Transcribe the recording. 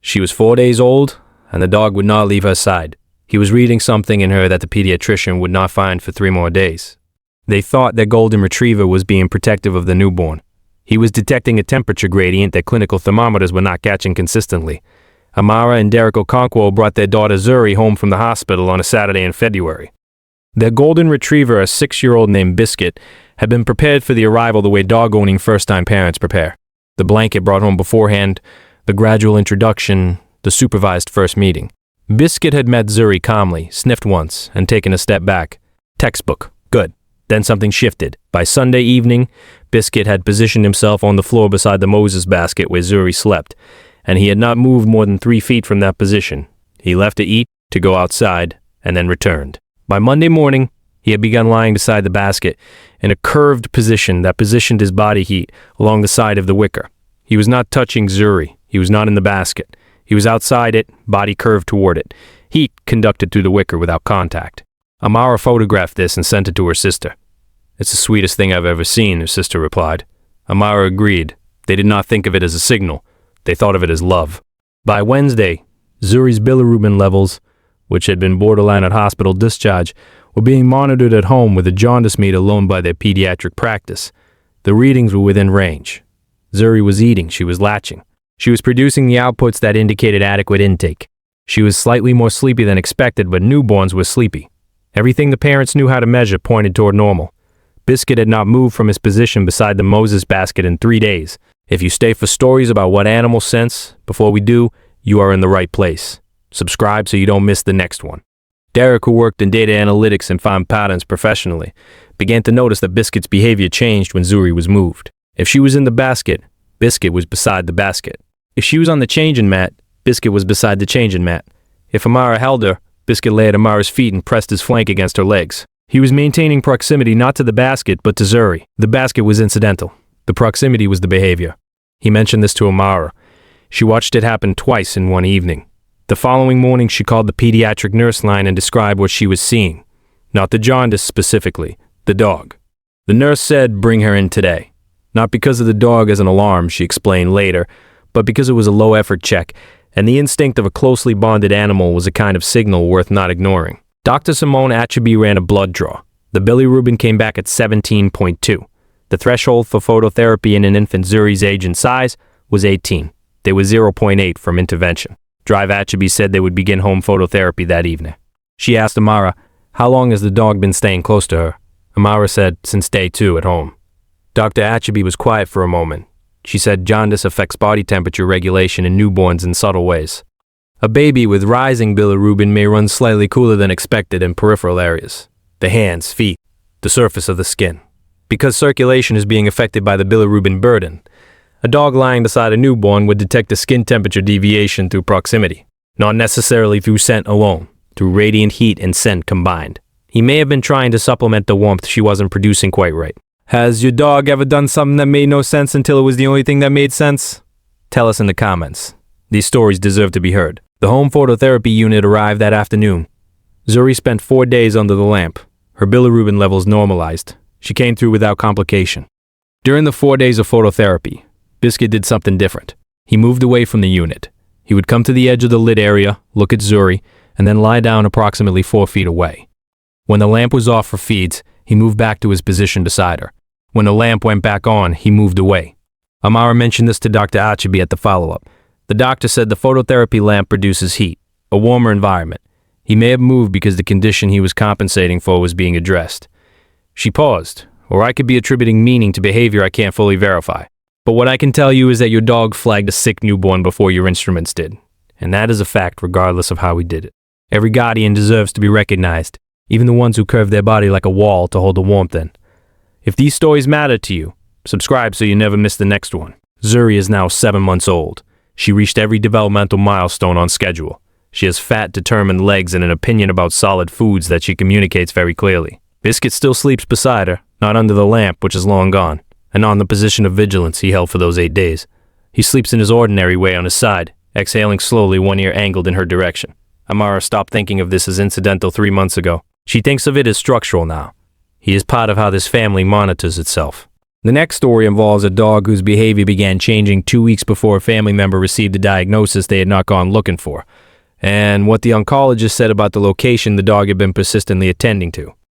She was 4 days old, and the dog would not leave her side. He was reading something in her that the pediatrician would not find for 3 more days. They thought their golden retriever was being protective of the newborn. He was detecting a temperature gradient that clinical thermometers were not catching consistently. Amara and Derek Okonkwo brought their daughter Zuri home from the hospital on a Saturday in February. Their golden retriever, a 6-year-old named Biscuit, had been prepared for the arrival the way dog-owning first-time parents prepare. The blanket brought home beforehand, the gradual introduction, the supervised first meeting. Biscuit had met Zuri calmly, sniffed once, and taken a step back. Textbook. Good. Then something shifted. By Sunday evening, Biscuit had positioned himself on the floor beside the Moses basket where Zuri slept, and he had not moved more than 3 feet from that position. He left to eat, to go outside, and then returned. By Monday morning, he had begun lying beside the basket in a curved position that positioned his body heat along the side of the wicker. He was not touching Zuri. He was not in the basket. He was outside it, body curved toward it. Heat conducted through the wicker without contact. Amara photographed this and sent it to her sister. "It's the sweetest thing I've ever seen," her sister replied. Amara agreed. They did not think of it as a signal. They thought of it as love. By Wednesday, Zuri's bilirubin levels, which had been borderline at hospital discharge, were being monitored at home with a jaundice meter loaned by their pediatric practice. The readings were within range. Zuri was eating. She was latching. She was producing the outputs that indicated adequate intake. She was slightly more sleepy than expected, but newborns were sleepy. Everything the parents knew how to measure pointed toward normal. Biscuit had not moved from his position beside the Moses basket in 3 days. If you stay for stories about what animals sense before we do, you are in the right place. Subscribe so you don't miss the next one. Derek, who worked in data analytics and found patterns professionally, began to notice that Biscuit's behavior changed when Zuri was moved. If she was in the basket, Biscuit was beside the basket. If she was on the changing mat, Biscuit was beside the changing mat. If Amara held her, Biscuit lay at Amara's feet and pressed his flank against her legs. He was maintaining proximity not to the basket, but to Zuri. The basket was incidental. The proximity was the behavior. He mentioned this to Amara. She watched it happen twice in one evening. The following morning, she called the pediatric nurse line and described what she was seeing. Not the jaundice specifically, the dog. The nurse said, "Bring her in today." Not because of the dog as an alarm, she explained later, but because it was a low-effort check, and the instinct of a closely bonded animal was a kind of signal worth not ignoring. Dr. Simone Achabi ran a blood draw. The bilirubin came back at 17.2. The threshold for phototherapy in an infant Zuri's age and size was 18. They were 0.8 from intervention. Drive Achabi said they would begin home phototherapy that evening. She asked Amara, "How long has the dog been staying close to her?" Amara said, "Since day 2 at home." Dr. Achabi was quiet for a moment. She said jaundice affects body temperature regulation in newborns in subtle ways. A baby with rising bilirubin may run slightly cooler than expected in peripheral areas, the hands, feet, the surface of the skin. Because circulation is being affected by the bilirubin burden, a dog lying beside a newborn would detect a skin temperature deviation through proximity, not necessarily through scent alone, through radiant heat and scent combined. He may have been trying to supplement the warmth she wasn't producing quite right. Has your dog ever done something that made no sense until it was the only thing that made sense? Tell us in the comments. These stories deserve to be heard. The home phototherapy unit arrived that afternoon. Zuri spent 4 days under the lamp. Her bilirubin levels normalized. She came through without complication. During the 4 days of phototherapy, Biscuit did something different. He moved away from the unit. He would come to the edge of the lit area, look at Zuri, and then lie down approximately 4 feet away. When the lamp was off for feeds, he moved back to his position beside her. When the lamp went back on, he moved away. Amara mentioned this to Dr. Achabi at the follow-up. The doctor said the phototherapy lamp produces heat, a warmer environment. He may have moved because the condition he was compensating for was being addressed. She paused, or I could be attributing meaning to behavior I can't fully verify. But what I can tell you is that your dog flagged a sick newborn before your instruments did. And that is a fact regardless of how we did it. Every guardian deserves to be recognized, even the ones who curve their body like a wall to hold the warmth in. If these stories matter to you, subscribe so you never miss the next one. Zuri is now 7 months old. She reached every developmental milestone on schedule. She has fat, determined legs and an opinion about solid foods that she communicates very clearly. Biscuit still sleeps beside her, not under the lamp, which is long gone, and not in the position of vigilance he held for those 8 days. He sleeps in his ordinary way on his side, exhaling slowly, one ear angled in her direction. Amara stopped thinking of this as incidental 3 months ago. She thinks of it as structural now. He is part of how this family monitors itself. The next story involves a dog whose behavior began changing 2 weeks before a family member received a diagnosis they had not gone looking for, and what the oncologist said about the location the dog had been persistently attending to.